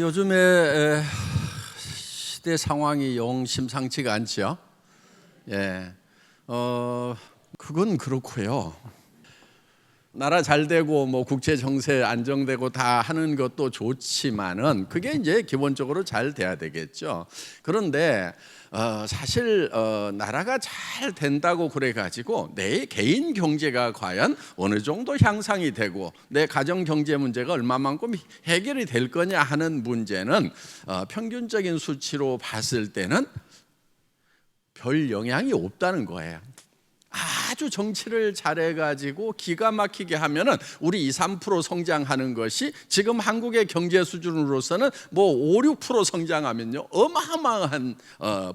요즘에 시대 상황이 영 심상치가 않죠. 예, 그건 그렇고요. 나라 잘 되고 뭐 국제 정세 안정되고 다 하는 것도 좋지만은 그게 이제 기본적으로 잘 돼야 되겠죠. 그런데 사실 나라가 잘 된다고 그래 가지고 내 개인 경제가 과연 어느 정도 향상이 되고 내 가정 경제 문제가 얼마만큼 해결이 될 거냐 하는 문제는 평균적인 수치로 봤을 때는 별 영향이 없다는 거예요. 아주 정치를 잘해가지고 기가 막히게 하면은 우리 2, 3% 성장하는 것이 지금 한국의 경제 수준으로서는 뭐 5, 6% 성장하면요 어마어마한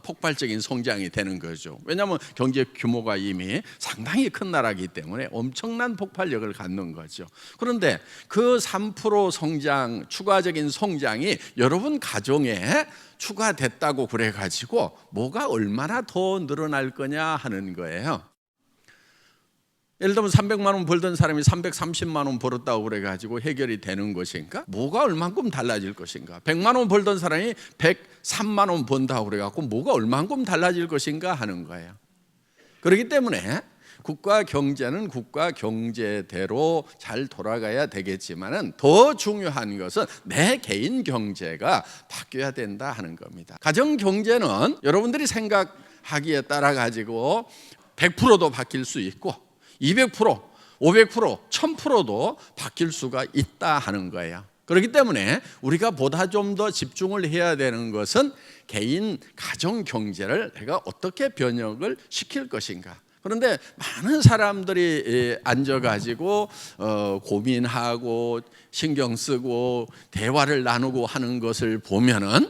폭발적인 성장이 되는 거죠. 왜냐하면 경제 규모가 이미 상당히 큰 나라이기 때문에 엄청난 폭발력을 갖는 거죠. 그런데 그 3% 성장, 추가적인 성장이 여러분 가정에 추가됐다고 그래가지고 뭐가 얼마나 더 늘어날 거냐 하는 거예요. 예를 들면 300만 원 벌던 사람이 330만 원 벌었다고 그래가지고 해결이 되는 것인가? 뭐가 얼만큼 달라질 것인가? 100만 원 벌던 사람이 103만 원 번다고 그래가지고 뭐가 얼만큼 달라질 것인가 하는 거예요. 그렇기 때문에 국가 경제는 국가 경제대로 잘 돌아가야 되겠지만은 더 중요한 것은 내 개인 경제가 바뀌어야 된다 하는 겁니다. 가정 경제는 여러분들이 생각하기에 따라 가지고 100%도 바뀔 수 있고 200%, 500%, 1000%도 바뀔 수가 있다 하는 거예요. 그렇기 때문에 우리가 보다 좀 더 집중을 해야 되는 것은 개인 가정 경제를 내가 어떻게 변혁을 시킬 것인가. 그런데 많은 사람들이 앉아가지고 고민하고 신경 쓰고 대화를 나누고 하는 것을 보면은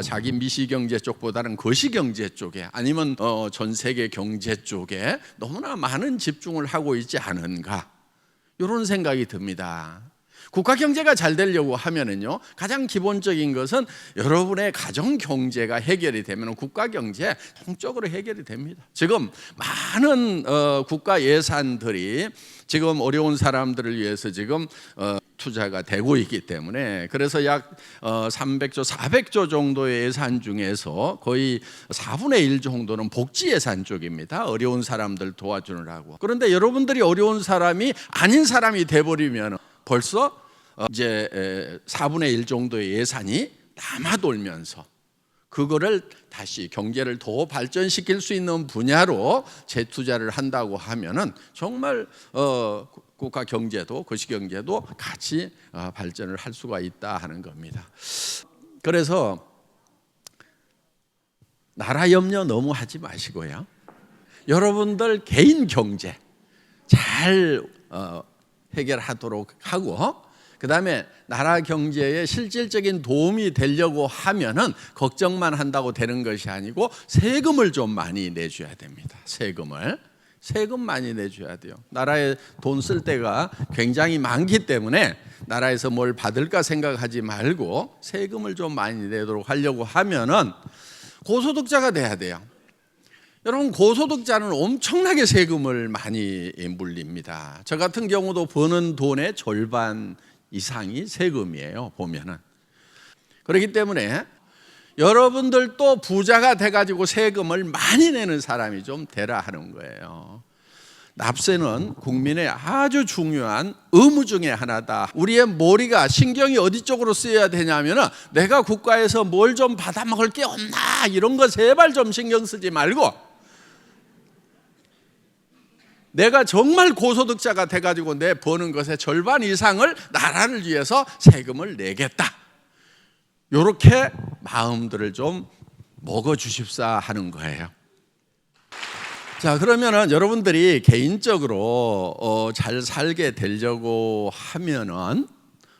자기 미시경제 쪽보다는 거시경제 쪽에 아니면 전 세계 경제 쪽에 너무나 많은 집중을 하고 있지 않은가 이런 생각이 듭니다. 국가 경제가 잘 되려고 하면은요 가장 기본적인 것은 여러분의 가정 경제가 해결이 되면 국가 경제 통적으로 해결이 됩니다. 지금 많은 국가 예산들이 지금 어려운 사람들을 위해서 지금 투자가 되고 있기 때문에 그래서 약 300조, 400조 정도의 예산 중에서 거의 4분의 1 정도는 복지 예산 쪽입니다. 어려운 사람들 도와주느라고. 그런데 여러분들이 어려운 사람이 아닌 사람이 돼버리면 벌써 이제 4분의 1 정도의 예산이 남아돌면서 그거를 다시 경제를 더 발전시킬 수 있는 분야로 재투자를 한다고 하면은 정말 국가 경제도 거시경제도 같이 발전을 할 수가 있다 하는 겁니다. 그래서 나라 염려 너무 하지 마시고요. 여러분들 개인 경제 잘 해결하도록 하고 그 다음에 나라 경제에 실질적인 도움이 되려고 하면은 걱정만 한다고 되는 것이 아니고 세금을 좀 많이 내줘야 됩니다. 세금 많이 내줘야 돼요. 나라에 돈 쓸 때가 굉장히 많기 때문에 나라에서 뭘 받을까 생각하지 말고 세금을 좀 많이 내도록 하려고 하면은 고소득자가 돼야 돼요. 여러분 고소득자는 엄청나게 세금을 많이 물립니다. 저 같은 경우도 버는 돈의 절반 이상이 세금이에요. 보면은 그렇기 때문에 여러분들도 부자가 돼가지고 세금을 많이 내는 사람이 좀 되라 하는 거예요. 납세는 국민의 아주 중요한 의무 중에 하나다. 우리의 머리가 신경이 어디 쪽으로 쓰여야 되냐면은 내가 국가에서 뭘 좀 받아 먹을 게 없나 이런 거 제발 좀 신경 쓰지 말고 내가 정말 고소득자가 돼가지고 내 버는 것의 절반 이상을 나라를 위해서 세금을 내겠다. 이렇게 마음들을 좀 먹어주십사 하는 거예요. 자, 그러면은 여러분들이 개인적으로 잘 살게 되려고 하면은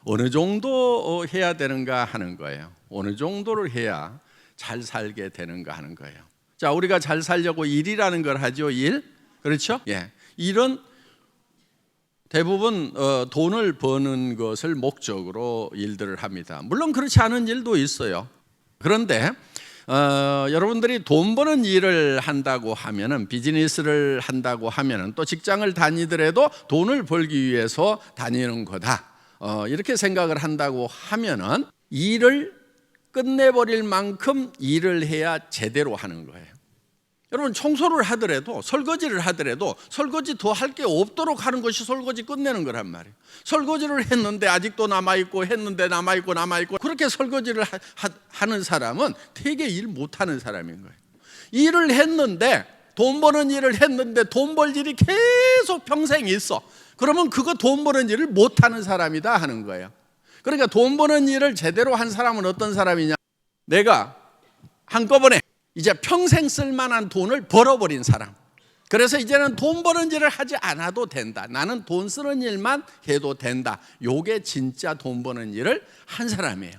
어느 정도 해야 되는가 하는 거예요. 어느 정도를 해야 잘 살게 되는가 하는 거예요. 자, 우리가 잘 살려고 일이라는 걸 하죠. 일. 그렇죠? 예. 일은 대부분 돈을 버는 것을 목적으로 일들을 합니다. 물론 그렇지 않은 일도 있어요. 그런데 여러분들이 돈 버는 일을 한다고 하면은 비즈니스를 한다고 하면은 또 직장을 다니더라도 돈을 벌기 위해서 다니는 거다. 이렇게 생각을 한다고 하면은 일을 끝내버릴 만큼 일을 해야 제대로 하는 거예요. 여러분, 청소를 하더라도, 설거지를 하더라도 설거지 더 할 게 없도록 하는 것이 설거지 끝내는 거란 말이에요. 설거지를 했는데 아직도 남아있고, 했는데 남아있고 그렇게 설거지를 하는 사람은 되게 일 못하는 사람인 거예요. 일을 했는데, 돈 버는 일을 했는데 돈 벌 일이 계속 평생 있어. 그러면 그거 돈 버는 일을 못하는 사람이다 하는 거예요. 그러니까 돈 버는 일을 제대로 한 사람은 어떤 사람이냐, 내가 한꺼번에 이제 평생 쓸만한 돈을 벌어버린 사람. 그래서 이제는 돈 버는 일을 하지 않아도 된다, 나는 돈 쓰는 일만 해도 된다, 요게 진짜 돈 버는 일을 한 사람이에요.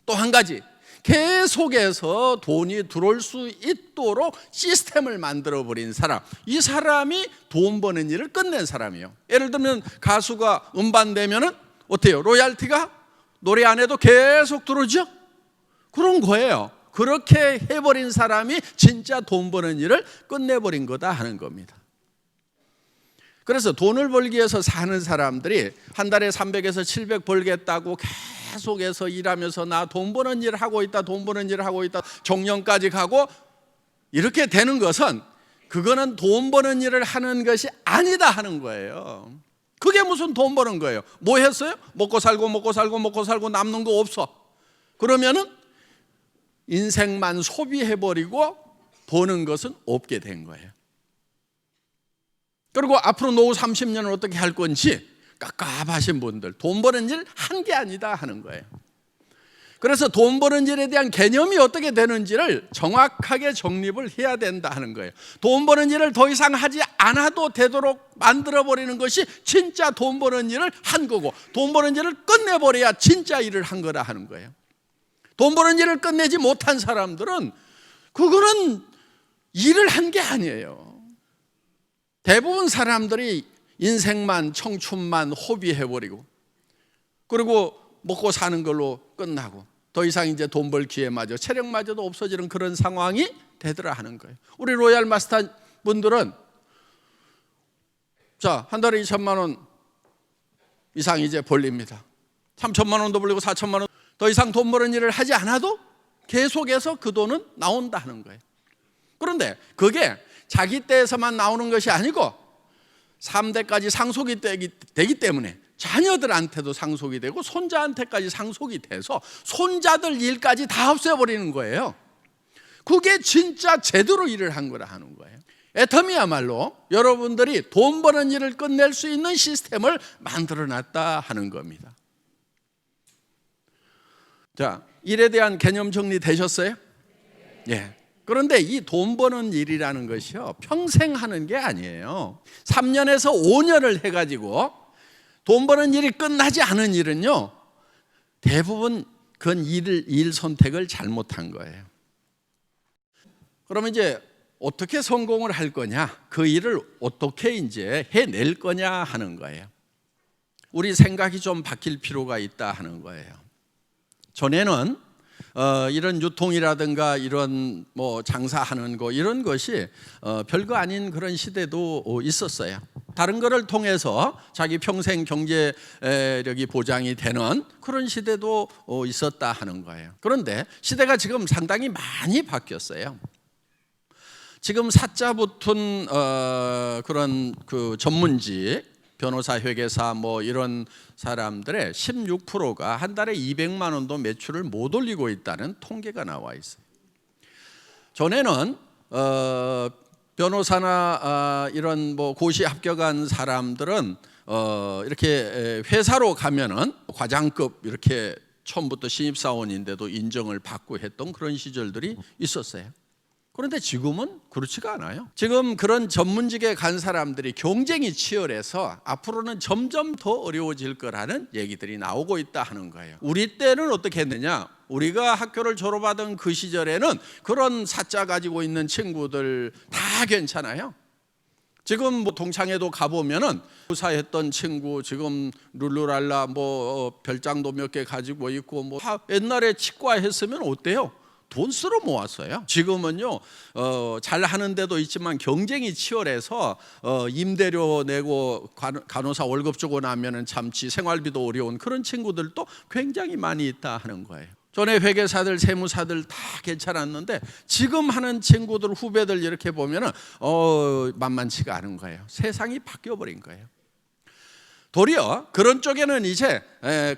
또 한 가지, 계속해서 돈이 들어올 수 있도록 시스템을 만들어버린 사람, 이 사람이 돈 버는 일을 끝낸 사람이에요. 예를 들면 가수가 음반 내면은 어때요? 로얄티가 노래 안 해도 계속 들어오죠? 그런 거예요. 그렇게 해버린 사람이 진짜 돈 버는 일을 끝내버린 거다 하는 겁니다. 그래서 돈을 벌기 위해서 사는 사람들이 한 달에 300에서 700 벌겠다고 계속해서 일하면서 나 돈 버는 일을 하고 있다, 돈 버는 일을 하고 있다, 정년까지 가고 이렇게 되는 것은, 그거는 돈 버는 일을 하는 것이 아니다 하는 거예요. 그게 무슨 돈 버는 거예요? 뭐 했어요? 먹고 살고 남는 거 없어. 그러면은 인생만 소비해버리고 버는 것은 없게 된 거예요. 그리고 앞으로 노후 30년을 어떻게 할 건지 깝깝하신 분들, 돈 버는 일 한 게 아니다 하는 거예요. 그래서 돈 버는 일에 대한 개념이 어떻게 되는지를 정확하게 정립을 해야 된다 하는 거예요. 돈 버는 일을 더 이상 하지 않아도 되도록 만들어버리는 것이 진짜 돈 버는 일을 한 거고, 돈 버는 일을 끝내버려야 진짜 일을 한 거라 하는 거예요. 돈 버는 일을 끝내지 못한 사람들은 그거는 일을 한 게 아니에요. 대부분 사람들이 인생만, 청춘만 호비해버리고, 그리고 먹고 사는 걸로 끝나고 더 이상 이제 돈 벌 기회마저, 체력마저도 없어지는 그런 상황이 되더라 하는 거예요. 우리 로얄 마스터 분들은 자, 한 달에 2천만 원 이상 이제 벌립니다. 3천만 원도 벌리고 4천만 원, 더 이상 돈 버는 일을 하지 않아도 계속해서 그 돈은 나온다 하는 거예요. 그런데 그게 자기 때에서만 나오는 것이 아니고 3대까지 상속이 되기 때문에 자녀들한테도 상속이 되고 손자한테까지 상속이 돼서 손자들 일까지 다 없애버리는 거예요. 그게 진짜 제대로 일을 한 거라 하는 거예요. 애터미야말로 여러분들이 돈 버는 일을 끝낼 수 있는 시스템을 만들어놨다 하는 겁니다. 자, 일에 대한 개념 정리 되셨어요? 예. 그런데 이 돈 버는 일이라는 것이요, 평생 하는 게 아니에요. 3년에서 5년을 해가지고 돈 버는 일이 끝나지 않은 일은요, 대부분 그건 일 선택을 잘못한 거예요. 그러면 이제 어떻게 성공을 할 거냐, 그 일을 어떻게 이제 해낼 거냐 하는 거예요. 우리 생각이 좀 바뀔 필요가 있다 하는 거예요. 전에는 이런 유통이라든가 이런 뭐 장사하는 거, 이런 것이 별거 아닌 그런 시대도 있었어요. 다른 거를 통해서 자기 평생 경제력이 보장이 되는 그런 시대도 있었다 하는 거예요. 그런데 시대가 지금 상당히 많이 바뀌었어요. 지금 사자 붙은 그런 그 전문직, 변호사, 회계사 뭐 이런 사람들의 16%가 한 달에 200만 원도 매출을 못 올리고 있다는 통계가 나와 있어요. 전에는 변호사나 이런 뭐 고시 합격한 사람들은 이렇게 회사로 가면은 과장급 이렇게 처음부터 신입사원인데도 인정을 받고 했던 그런 시절들이 있었어요. 그런데 지금은 그렇지가 않아요. 지금 그런 전문직에 간 사람들이 경쟁이 치열해서 앞으로는 점점 더 어려워질 거라는 얘기들이 나오고 있다 하는 거예요. 우리 때는 어떻게 했느냐? 우리가 학교를 졸업하던 그 시절에는 그런 사자 가지고 있는 친구들 다 괜찮아요. 지금 뭐 동창회도 가보면은 교사했던 친구 지금 룰루랄라 뭐 별장도 몇 개 가지고 있고 뭐 옛날에 치과 했으면 어때요? 돈 쓰러 모았어요. 지금은요 잘 하는 데도 있지만 경쟁이 치열해서 임대료 내고 간호사 월급 주고 나면은 참지 생활비도 어려운 그런 친구들도 굉장히 많이 있다 하는 거예요. 전에 회계사들, 세무사들 다 괜찮았는데 지금 하는 친구들, 후배들 이렇게 보면은 만만치가 않은 거예요. 세상이 바뀌어 버린 거예요. 도리어 그런 쪽에는 이제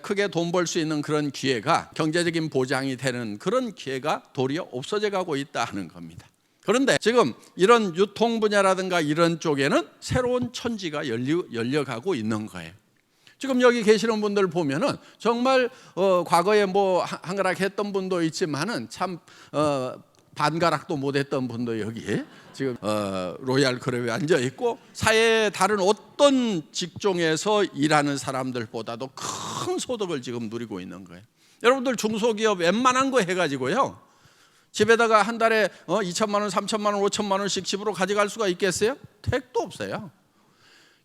크게 돈 벌 수 있는 그런 기회가, 경제적인 보장이 되는 그런 기회가 도리어 없어져 가고 있다 하는 겁니다. 그런데 지금 이런 유통 분야라든가 이런 쪽에는 새로운 천지가 열려가고 있는 거예요. 지금 여기 계시는 분들 보면은 정말 과거에 뭐 한가락 했던 분도 있지만은 참 반가락도 못했던 분도 여기 지금 로얄 클럽에 앉아 있고, 사회의 다른 어떤 직종에서 일하는 사람들보다도 큰 소득을 지금 누리고 있는 거예요. 여러분들 중소기업 웬만한 거 해가지고요 집에다가 한 달에 2천만 원, 3천만 원, 5천만 원씩 집으로 가져갈 수가 있겠어요? 택도 없어요.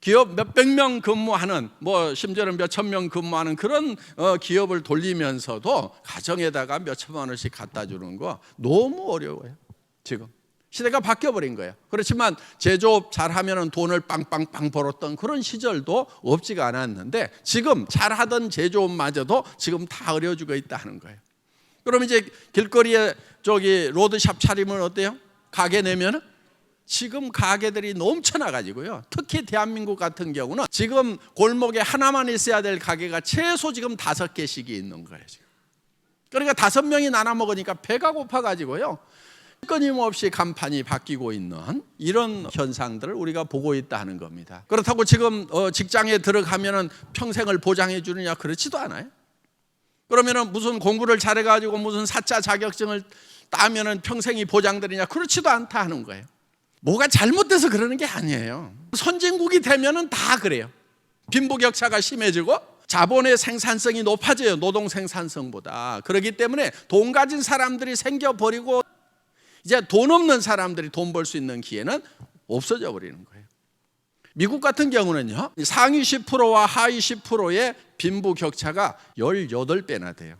기업 몇백 명 근무하는, 뭐 심지어는 몇천 명 근무하는 그런 기업을 돌리면서도 가정에다가 몇천만 원씩 갖다 주는 거 너무 어려워요. 지금 시대가 바뀌어 버린 거예요. 그렇지만 제조업 잘하면 돈을 빵빵빵 벌었던 그런 시절도 없지가 않았는데, 지금 잘하던 제조업마저도 지금 다 어려워지고 있다 하는 거예요. 그럼 이제 길거리에 저기 로드샵 차리면 어때요? 가게 내면은 지금 가게들이 넘쳐나가지고요. 특히 대한민국 같은 경우는 지금 골목에 하나만 있어야 될 가게가 최소 지금 5개씩이 있는 거예요. 지금. 그러니까 5명이 나눠 먹으니까 배가 고파가지고요. 끊임없이 간판이 바뀌고 있는 이런 현상들을 우리가 보고 있다는 겁니다. 그렇다고 지금 직장에 들어가면은 평생을 보장해 주느냐? 그렇지도 않아요. 그러면은 무슨 공부를 잘해가지고 무슨 사자 자격증을 따면은 평생이 보장되느냐? 그렇지도 않다 하는 거예요. 뭐가 잘못돼서 그러는 게 아니에요. 선진국이 되면은 다 그래요. 빈부격차가 심해지고 자본의 생산성이 높아져요. 노동 생산성보다. 그렇기 때문에 돈 가진 사람들이 생겨버리고 이제 돈 없는 사람들이 돈 벌 수 있는 기회는 없어져 버리는 거예요. 미국 같은 경우는요, 상위 10%와 하위 10%의 빈부격차가 18배나 돼요.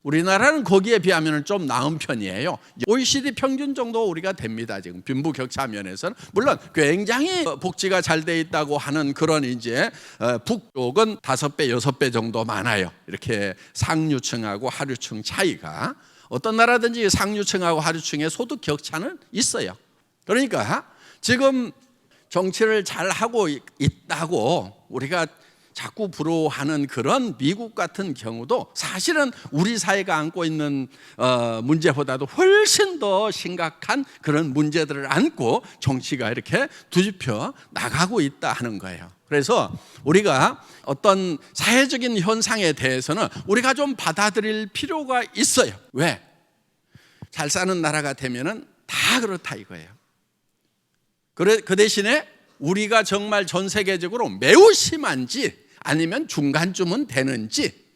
우리나라는 거기에 비하면 좀 나은 편이에요. OECD 평균 정도 우리가 됩니다. 지금 빈부격차 면에서는 물론 굉장히 복지가 잘 돼 있다고 하는 그런 이제 북쪽은 5배, 6배 정도 많아요. 이렇게 상류층하고 하류층 차이가. 어떤 나라든지 상류층하고 하류층의 소득 격차는 있어요. 그러니까 지금 정치를 잘 하고 있다고 우리가 자꾸 부러워하는 그런 미국 같은 경우도 사실은 우리 사회가 안고 있는 문제보다도 훨씬 더 심각한 그런 문제들을 안고 정치가 이렇게 뒤집혀 나가고 있다 하는 거예요. 그래서 우리가 어떤 사회적인 현상에 대해서는 우리가 좀 받아들일 필요가 있어요. 왜? 잘 사는 나라가 되면은 다 그렇다 이거예요. 그 대신에 우리가 정말 전 세계적으로 매우 심한지 아니면 중간쯤은 되는지,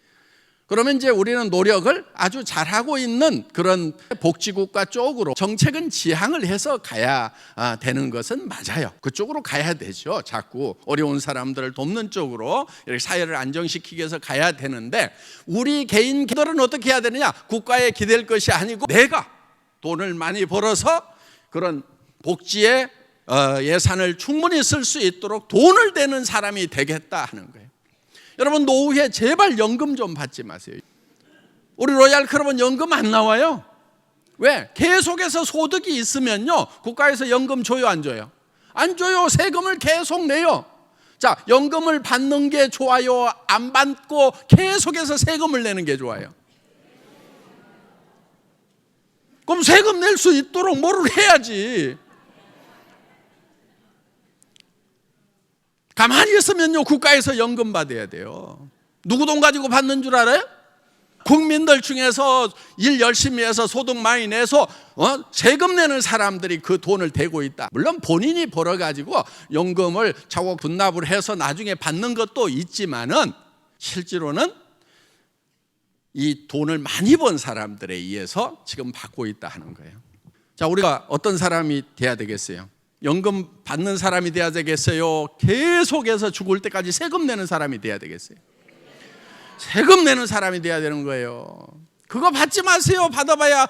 그러면 이제 우리는 노력을 아주 잘하고 있는 그런 복지국가 쪽으로 정책은 지향을 해서 가야 되는 것은 맞아요. 그쪽으로 가야 되죠. 자꾸 어려운 사람들을 돕는 쪽으로 이렇게 사회를 안정시키기 위해서 가야 되는데, 우리 개인들은 어떻게 해야 되느냐? 국가에 기댈 것이 아니고 내가 돈을 많이 벌어서 그런 복지에 예산을 충분히 쓸 수 있도록 돈을 대는 사람이 되겠다 하는 거예요. 여러분, 노후에 제발 연금 좀 받지 마세요. 우리 로얄 클럽은 연금 안 나와요. 왜? 계속해서 소득이 있으면요, 국가에서 연금 줘요, 안 줘요? 안 줘요. 세금을 계속 내요. 자, 연금을 받는 게 좋아요, 안 받고 계속해서 세금을 내는 게 좋아요? 그럼 세금 낼 수 있도록 뭐를 해야지. 가만히 있으면요, 국가에서 연금 받아야 돼요. 누구 돈 가지고 받는 줄 알아요? 국민들 중에서 일 열심히 해서 소득 많이 내서 세금 내는 사람들이 그 돈을 대고 있다. 물론 본인이 벌어가지고 연금을 차고 분납을 해서 나중에 받는 것도 있지만은 실제로는 이 돈을 많이 번 사람들에 의해서 지금 받고 있다 하는 거예요. 자, 우리가 어떤 사람이 돼야 되겠어요? 연금 받는 사람이 돼야 되겠어요? 계속해서 죽을 때까지 세금 내는 사람이 돼야 되겠어요? 세금 내는 사람이 돼야 되는 거예요. 그거 받지 마세요. 받아봐야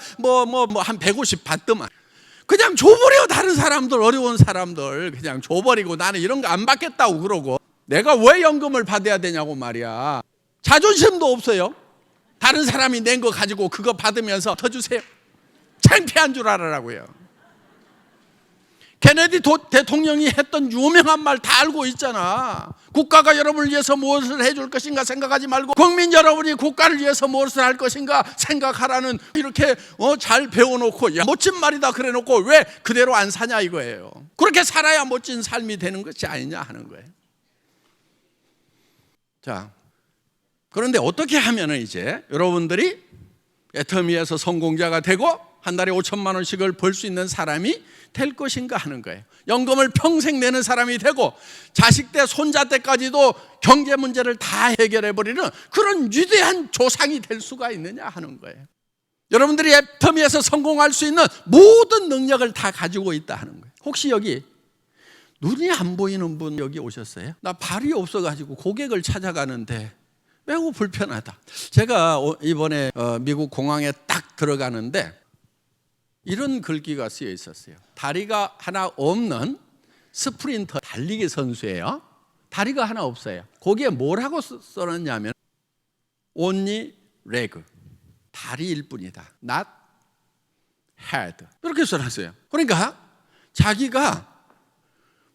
한 150 받더만. 그냥 줘버려. 다른 사람들, 어려운 사람들 그냥 줘버리고 나는 이런 거 안 받겠다고 그러고. 내가 왜 연금을 받아야 되냐고 말이야. 자존심도 없어요. 다른 사람이 낸 거 가지고 그거 받으면서 더 주세요. 창피한 줄 알아라고요. 케네디 대통령이 했던 유명한 말 다 알고 있잖아. 국가가 여러분을 위해서 무엇을 해줄 것인가 생각하지 말고 국민 여러분이 국가를 위해서 무엇을 할 것인가 생각하라는, 이렇게 잘 배워놓고, 야, 멋진 말이다 그래놓고 왜 그대로 안 사냐 이거예요. 그렇게 살아야 멋진 삶이 되는 것이 아니냐 하는 거예요. 자, 그런데 어떻게 하면은 이제 여러분들이 애터미에서 성공자가 되고 한 달에 5천만 원씩을 벌 수 있는 사람이 될 것인가 하는 거예요. 연금을 평생 내는 사람이 되고 자식 때 손자 때까지도 경제 문제를 다 해결해 버리는 그런 위대한 조상이 될 수가 있느냐 하는 거예요. 여러분들이 애터미에서 성공할 수 있는 모든 능력을 다 가지고 있다 하는 거예요. 혹시 여기 눈이 안 보이는 분 여기 오셨어요? 나 발이 없어가지고 고객을 찾아가는데 매우 불편하다. 제가 이번에 미국 공항에 딱 들어가는데 이런 글귀가 쓰여 있었어요. 다리가 하나 없는 스프린터 달리기 선수예요. 다리가 하나 없어요. 거기에 뭐라고 써놨냐면 only leg, 다리일 뿐이다. not head. 이렇게 써놨어요. 그러니까 자기가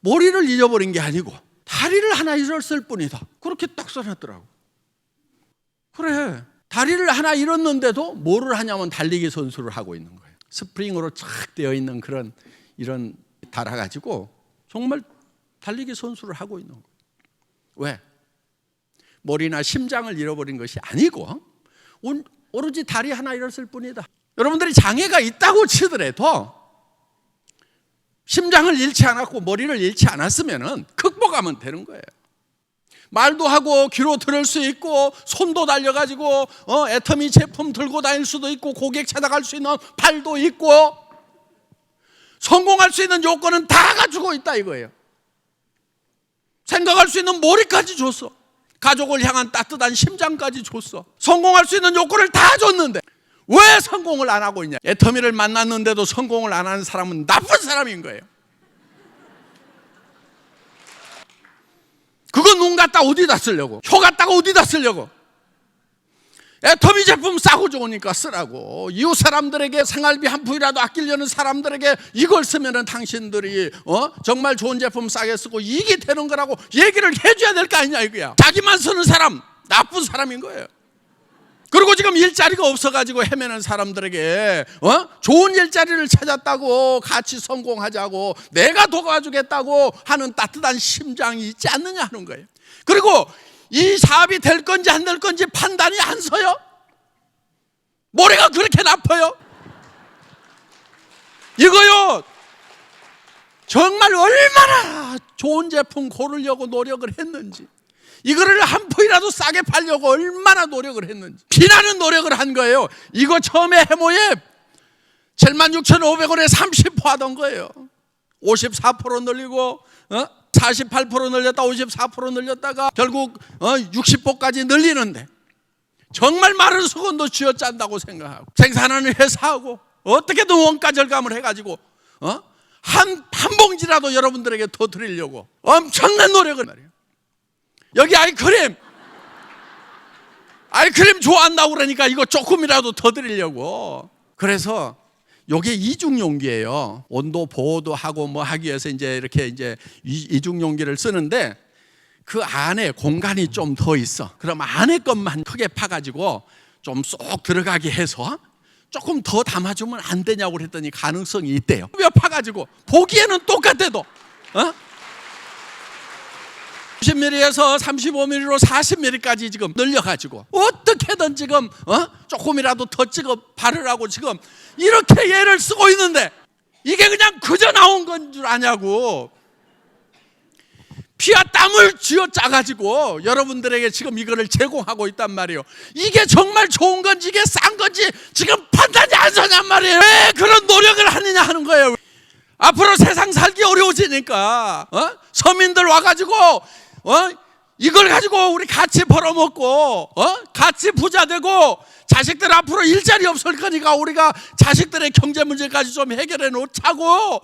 머리를 잃어버린 게 아니고 다리를 하나 잃었을 뿐이다. 그렇게 딱 써놨더라고. 그래, 다리를 하나 잃었는데도 뭐를 하냐면 달리기 선수를 하고 있는 거예요. 스프링으로 착 되어 있는 그런 이런 달아가지고 정말 달리기 선수를 하고 있는 거예요. 왜? 머리나 심장을 잃어버린 것이 아니고 오로지 다리 하나 잃었을 뿐이다. 여러분들이 장애가 있다고 치더라도 심장을 잃지 않았고 머리를 잃지 않았으면 극복하면 되는 거예요. 말도 하고 귀로 들을 수 있고 손도 달려가지고 애터미 제품 들고 다닐 수도 있고 고객 찾아갈 수 있는 팔도 있고 성공할 수 있는 요건은 다 가지고 있다 이거예요. 생각할 수 있는 머리까지 줬어. 가족을 향한 따뜻한 심장까지 줬어. 성공할 수 있는 요건을 다 줬는데 왜 성공을 안 하고 있냐? 애터미를 만났는데도 성공을 안 하는 사람은 나쁜 사람인 거예요. 그거 눈 갖다 어디다 쓰려고? 혀 갖다가 어디다 쓰려고? 애터미 제품 싸고 좋으니까 쓰라고. 이웃 사람들에게 생활비 한 푼이라도 아끼려는 사람들에게 이걸 쓰면은 당신들이 정말 좋은 제품 싸게 쓰고 이익이 되는 거라고 얘기를 해줘야 될 거 아니냐 이거야. 자기만 쓰는 사람 나쁜 사람인 거예요. 그리고 지금 일자리가 없어가지고 헤매는 사람들에게 좋은 일자리를 찾았다고 같이 성공하자고 내가 도와주겠다고 하는 따뜻한 심장이 있지 않느냐 하는 거예요. 그리고 이 사업이 될 건지 안 될 건지 판단이 안 서요. 머리가 그렇게 나빠요. 이거요 정말 얼마나 좋은 제품 고르려고 노력을 했는지, 이거를 한 푼이라도 싸게 팔려고 얼마나 노력을 했는지, 피나는 노력을 한 거예요. 이거 처음에 해모에 76,500원에 30% 하던 거예요. 54% 늘리고 48% 늘렸다 54% 늘렸다가 결국 60%까지 늘리는데 정말 마른 수건도 쥐어짠다고 생각하고 생산하는 회사하고 어떻게든 원가 절감을 해가지고 한 봉지라도 여러분들에게 더 드리려고 엄청난 노력을 말이에요. 여기 아이크림 좋아한다고 그러니까 이거 조금이라도 더 드리려고. 그래서 요게 이중 용기예요. 온도 보호도 하고 뭐 하기 위해서 이렇게 이중 용기를 쓰는데 그 안에 공간이 좀 더 있어. 그럼 안에 것만 크게 파가지고 좀 쏙 들어가게 해서 조금 더 담아주면 안 되냐고 그랬더니 가능성이 있대요. 몇 파가지고 보기에는 똑같아도 30mm에서 35mm로 40mm까지 지금 늘려가지고 어떻게든 지금 조금이라도 더 찍어 바르라고 지금 이렇게 얘를 쓰고 있는데 이게 그냥 그저 나온 건 줄 아냐고. 피와 땀을 쥐어 짜가지고 여러분들에게 지금 이거를 제공하고 있단 말이에요. 이게 정말 좋은 건지 이게 싼 건지 지금 판단이 안 서냔 말이에요. 왜 그런 노력을 하느냐 하는 거예요. 앞으로 세상 살기 어려워지니까 서민들 와가지고 이걸 가지고 우리 같이 벌어먹고 같이 부자 되고 자식들 앞으로 일자리 없을 거니까 우리가 자식들의 경제 문제까지 좀 해결해 놓자고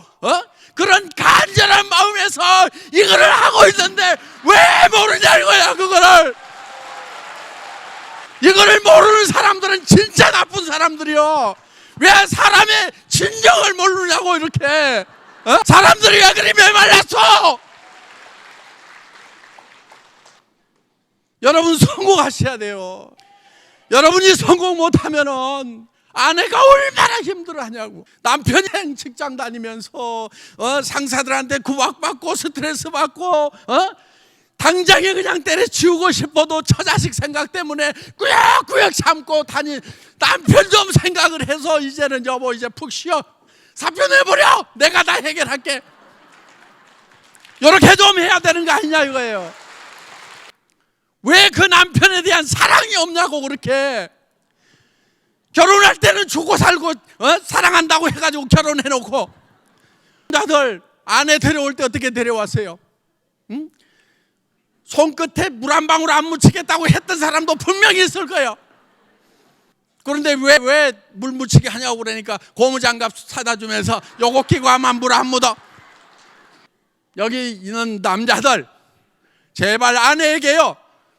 그런 간절한 마음에서 이거를 하고 있는데 왜 모르냐 이거야. 이거를 모르는 사람들은 진짜 나쁜 사람들이요. 왜 사람의 진정을 모르냐고 이렇게. 사람들이 왜 그리 메말랐어? 여러분 성공하셔야 돼요. 여러분이 성공 못하면은 아내가 얼마나 힘들어하냐고. 남편이 직장 다니면서 상사들한테 구박받고 스트레스 받고 당장에 그냥 때려치우고 싶어도 처자식 생각 때문에 꾸역꾸역 참고 다니. 남편 좀 생각을 해서 이제는 여보 이제 푹 쉬어. 사표 내버려. 내가 다 해결할게. 이렇게 좀 해야 되는 거 아니냐 이거예요. 왜 그 남편에 대한 사랑이 없냐고. 그렇게 결혼할 때는 죽고 살고 사랑한다고 해가지고 결혼해놓고 남자들 아내 데려올 때 어떻게 데려왔어요? 응? 손끝에 물 한 방울 안 묻히겠다고 했던 사람도 분명히 있을 거예요. 그런데 왜 물 묻히게 하냐고 그러니까 고무장갑 사다 주면서 요거 끼고 하면 물 안 묻어. 여기 있는 남자들 제발 아내에게요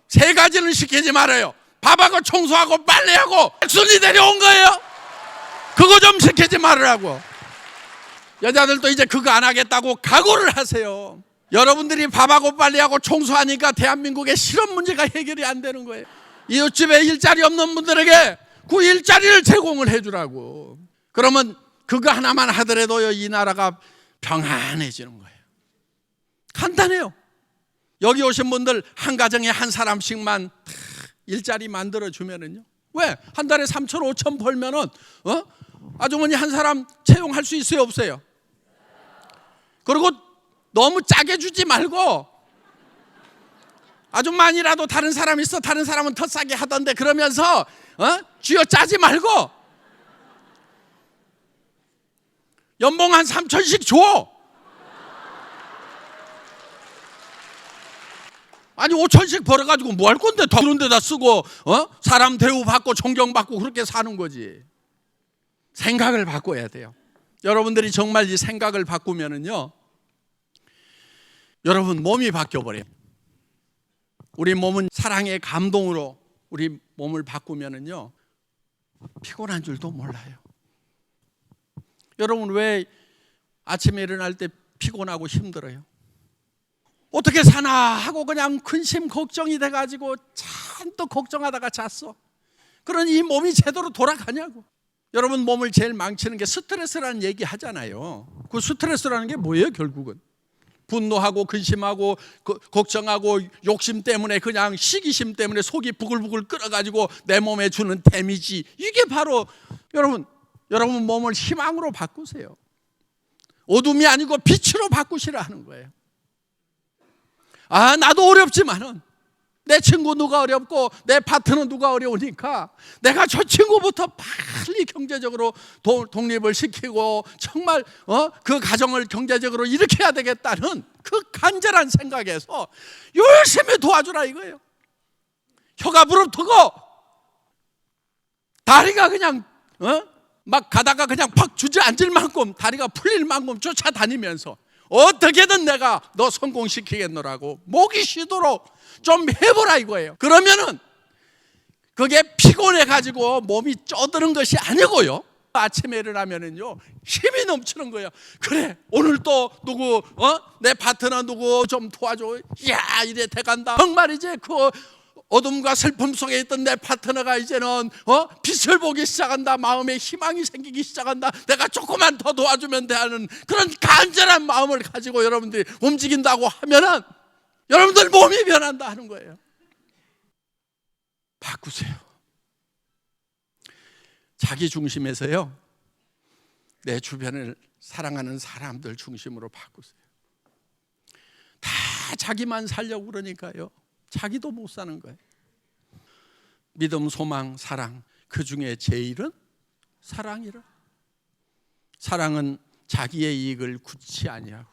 3가지는 시키지 말아요. 밥하고 청소하고 빨래하고 백순이 데려온 거예요. 그거 좀 시키지 말으라고. 여자들도 이제 그거 안 하겠다고 각오를 하세요. 여러분들이 밥하고 빨래하고 청소하니까 대한민국의 실업 문제가 해결이 안 되는 거예요. 이웃집에 일자리 없는 분들에게 그 일자리를 제공을 해주라고. 그러면 그거 하나만 하더라도 이 나라가 평안해지는 거예요. 간단해요. 여기 오신 분들 한 가정에 한 사람씩만 일자리 만들어 주면은요. 왜? 한 달에 3천 5천 벌면은 아주머니 한 사람 채용할 수 있어요, 없어요? 그리고 너무 짜게 주지 말고 아줌마니라도 다른 사람 있어. 다른 사람은 더 싸게 하던데 그러면서 쥐어 짜지 말고 연봉 한 3천씩 줘. 아니 5천씩 벌어가지고 뭐 할 건데 더 그런 데다 쓰고 사람 대우받고 존경받고 그렇게 사는 거지. 생각을 바꿔야 돼요. 여러분들이 정말 이 생각을 바꾸면은요 여러분 몸이 바뀌어버려요. 우리 몸은 사랑의 감동으로 우리 몸을 바꾸면은요 피곤한 줄도 몰라요. 여러분 왜 아침에 일어날 때 피곤하고 힘들어요? 어떻게 사나 하고 그냥 근심 걱정이 돼가지고 잔뜩 걱정하다가 잤어. 그러니 이 몸이 제대로 돌아가냐고. 여러분 몸을 제일 망치는 게 스트레스라는 얘기 하잖아요. 그 스트레스라는 게 뭐예요 결국은? 분노하고 근심하고 걱정하고 욕심 때문에 그냥 시기심 때문에 속이 부글부글 끓어가지고 내 몸에 주는 데미지. 이게 바로 여러분 몸을 희망으로 바꾸세요. 어둠이 아니고 빛으로 바꾸시라 하는 거예요. 나도 어렵지만은 내 친구 누가 어렵고 내 파트너 누가 어려우니까 내가 저 친구부터 빨리 경제적으로 독립을 시키고 정말 그 가정을 경제적으로 일으켜야 되겠다는 그 간절한 생각에서 열심히 도와주라 이거예요. 혀가 부릅뜨고 다리가 그냥 막 가다가 그냥 팍 주저앉을 만큼 다리가 풀릴 만큼 쫓아다니면서 어떻게든 내가 너 성공시키겠노라고 목이 쉬도록 좀 해보라 이거예요. 그러면은 그게 피곤해가지고 몸이 쪄드는 것이 아니고요 아침에 일어나면은요 힘이 넘치는 거예요. 그래 오늘 또 누구 내 파트너 누구 좀 도와줘. 야 이래 돼간다. 정말 이제 그 어둠과 슬픔 속에 있던 내 파트너가 이제는 빛을 보기 시작한다. 마음에 희망이 생기기 시작한다. 내가 조금만 더 도와주면 돼 하는 그런 간절한 마음을 가지고 여러분들이 움직인다고 하면은 여러분들 몸이 변한다 하는 거예요. 바꾸세요. 자기 중심에서요 내 주변을 사랑하는 사람들 중심으로 바꾸세요. 다 자기만 살려고 그러니까요 자기도 못 사는 거예요. 믿음, 소망, 사랑 그 중에 제일은 사랑이라. 사랑은 자기의 이익을 굳이 아니하고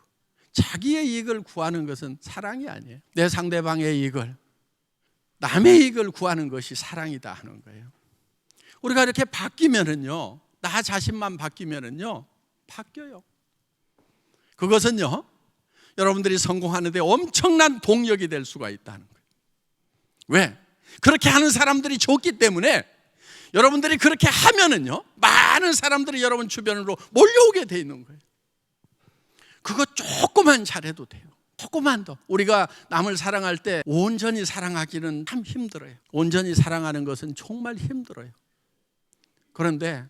자기의 이익을 구하는 것은 사랑이 아니에요. 내 상대방의 이익을, 남의 이익을 구하는 것이 사랑이다 하는 거예요. 우리가 이렇게 바뀌면은요, 나 자신만 바뀌면은요, 바뀌어요. 그것은요, 여러분들이 성공하는 데 엄청난 동력이 될 수가 있다는 거예요. 왜? 그렇게 하는 사람들이 좋기 때문에 여러분들이 그렇게 하면은요, 많은 사람들이 여러분 주변으로 몰려오게 돼 있는 거예요. 그거 조금만 잘해도 돼요. 조금만 더. 우리가 남을 사랑할 때 온전히 사랑하기는 참 힘들어요. 온전히 사랑하는 것은 정말 힘들어요. 그런데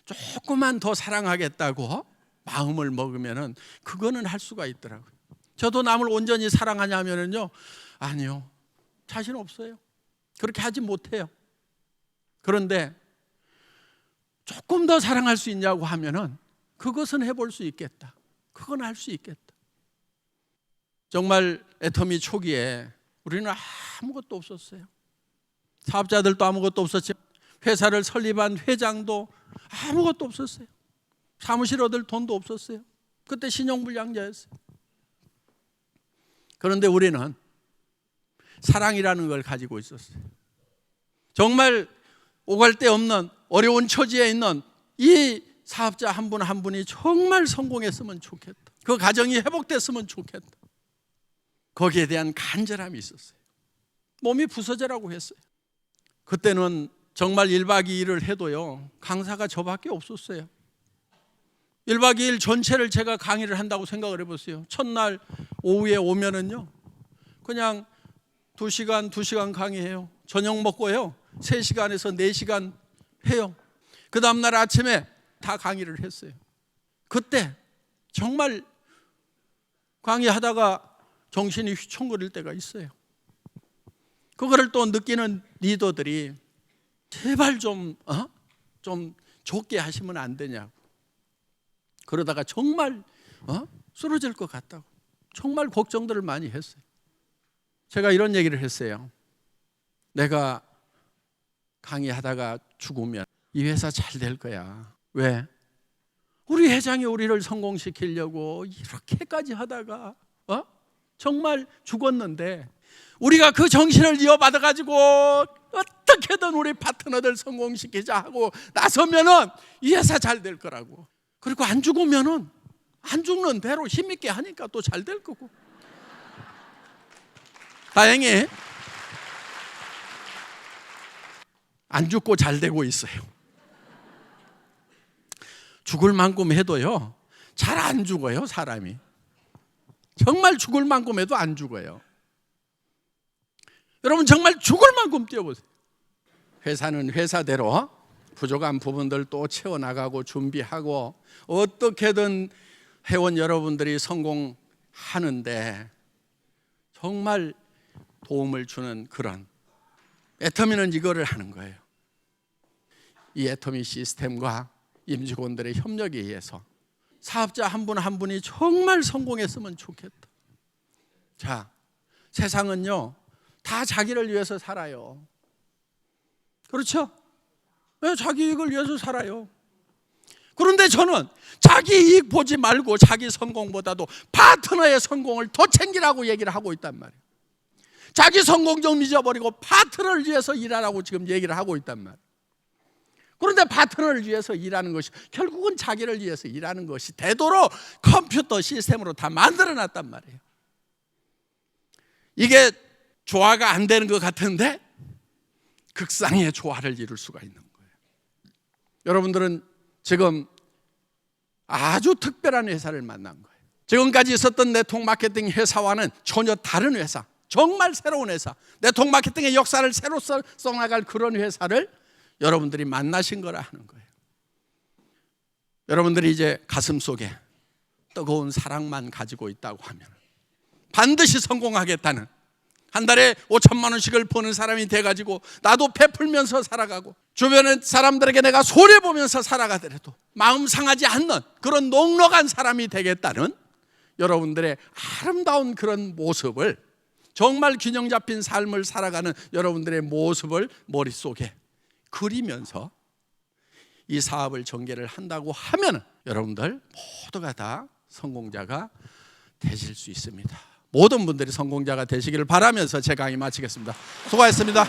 조금만 더 사랑하겠다고 마음을 먹으면은 그거는 할 수가 있더라고요. 저도 남을 온전히 사랑하냐면은요, 아니요, 자신 없어요. 그렇게 하지 못해요. 그런데 조금 더 사랑할 수 있냐고 하면은 그것은 해볼 수 있겠다. 그건 할 수 있겠다. 정말 애터미 초기에 우리는 아무것도 없었어요. 사업자들도 아무것도 없었지, 회사를 설립한 회장도 아무것도 없었어요. 사무실 얻을 돈도 없었어요. 그때 신용불량자였어요. 그런데 우리는 사랑이라는 걸 가지고 있었어요. 정말 오갈 데 없는 어려운 처지에 있는 이 사업자 한 분 한 분이 정말 성공했으면 좋겠다. 그 가정이 회복됐으면 좋겠다. 거기에 대한 간절함이 있었어요. 몸이 부서져라고 했어요. 그때는 정말 1박 2일을 해도요, 강사가 저밖에 없었어요. 1박 2일 전체를 제가 강의를 한다고 생각을 해보세요. 첫날 오후에 오면은요, 그냥 2시간 강의해요. 저녁 먹고요, 3시간에서 4시간 해요. 그 다음날 아침에 다 강의를 했어요. 그때 정말 강의하다가 정신이 휘청거릴 때가 있어요. 그거를 또 느끼는 리더들이 제발 좀 좋게 하시면 안 되냐고. 그러다가 정말 쓰러질 것 같다고 정말 걱정들을 많이 했어요. 제가 이런 얘기를 했어요. 내가 강의하다가 죽으면 이 회사 잘 될 거야. 왜? 우리 회장이 우리를 성공시키려고 이렇게까지 하다가 정말 죽었는데 우리가 그 정신을 이어받아가지고 어떻게든 우리 파트너들 성공시키자 하고 나서면은 이 회사 잘 될 거라고. 그리고 안 죽으면은 안 죽는 대로 힘있게 하니까 또 잘 될 거고. 다행히 안 죽고 잘 되고 있어요. 죽을 만큼 해도요, 잘 안 죽어요, 사람이. 정말 죽을 만큼 해도 안 죽어요. 여러분 정말 죽을 만큼 뛰어보세요. 회사는 회사대로 부족한 부분들 또 채워나가고 준비하고 어떻게든 회원 여러분들이 성공하는데 정말 도움을 주는 그런 애터미는 이거를 하는 거예요. 이 애터미 시스템과 임직원들의 협력에 의해서 사업자 한 분 한 분이 정말 성공했으면 좋겠다. 자, 세상은요 다 자기를 위해서 살아요. 그렇죠? 네, 자기 이익을 위해서 살아요. 그런데 저는 자기 이익 보지 말고 자기 성공보다도 파트너의 성공을 더 챙기라고 얘기를 하고 있단 말이에요. 자기 성공 좀 잊어버리고 파트너를 위해서 일하라고 지금 얘기를 하고 있단 말이에요. 그런데 파트너를 위해서 일하는 것이 결국은 자기를 위해서 일하는 것이 되도록 컴퓨터 시스템으로 다 만들어놨단 말이에요. 이게 조화가 안 되는 것 같은데 극상의 조화를 이룰 수가 있는 거예요. 여러분들은 지금 아주 특별한 회사를 만난 거예요. 지금까지 있었던 네트워크 마케팅 회사와는 전혀 다른 회사, 정말 새로운 회사, 네트워크 마케팅의 역사를 새로 써나갈 그런 회사를 여러분들이 만나신 거라 하는 거예요. 여러분들이 이제 가슴속에 뜨거운 사랑만 가지고 있다고 하면 반드시 성공하겠다는, 한 달에 5천만 원씩을 버는 사람이 돼가지고 나도 베풀면서 살아가고 주변의 사람들에게 내가 손해보면서 살아가더라도 마음 상하지 않는 그런 넉넉한 사람이 되겠다는 여러분들의 아름다운 그런 모습을, 정말 균형 잡힌 삶을 살아가는 여러분들의 모습을 머릿속에 그리면서 이 사업을 전개를 한다고 하면 여러분들 모두가 다 성공자가 되실 수 있습니다. 모든 분들이 성공자가 되시기를 바라면서 제 강의 마치겠습니다. 수고하셨습니다.